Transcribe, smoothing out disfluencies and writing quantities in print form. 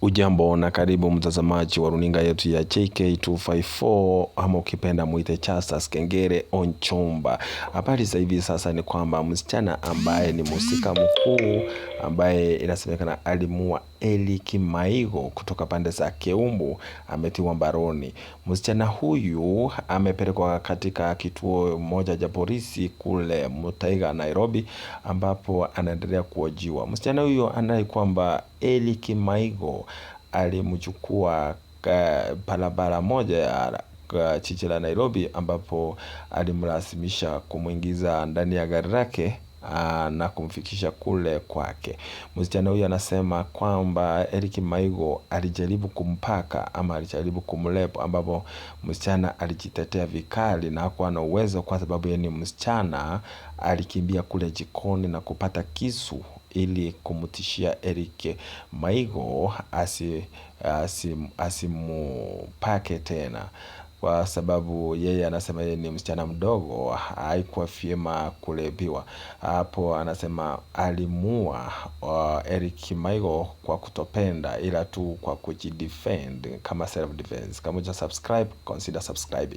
Ujambo na karibu mtazamaji wa runinga yetu ya JK254 ama ukipenda muite Chastas Kengere Onchomba. Habari za hivi sasa ni kwamba msichana ambaye ni mhusika mkuu ambaye inasemekana alimuua Eli Kimaigo kutoka pande za Keumbu ametiwa mbaroni. Msichana huyu amepelekwa katika kituo moja cha polisi kule Muthaiga, Nairobi, ambapo anaendelea kuhojiwa. Msichana huyu anadai kwamba Eli Kimaigo alimchukua barabara moja ya jiji la Nairobi, ambapo alimlazimisha kumuingiza ndani ya gari lake na kumfikisha kule kwake. Msichana huyu anasema kwamba Eli Kimaigo alijaribu kumpaka ama alijaribu kumlepo, ambapo msichana alijitetea vikali na hakuwa na uwezo kwa sababu yeye ni msichana. Alikimbia kule jikoni na kupata kisu ili kumtishia Eli Kimaigo asimupake tena, kwa sababu yeye anasema yeye ni msichana mdogo, haikuwa vyema kulepiwa. Hapo anasema alimuua Eli Kimaigo kwa kutopenda, ila tu kwa kujidefend kama self defense. Kama uja subscribe, consider subscribing.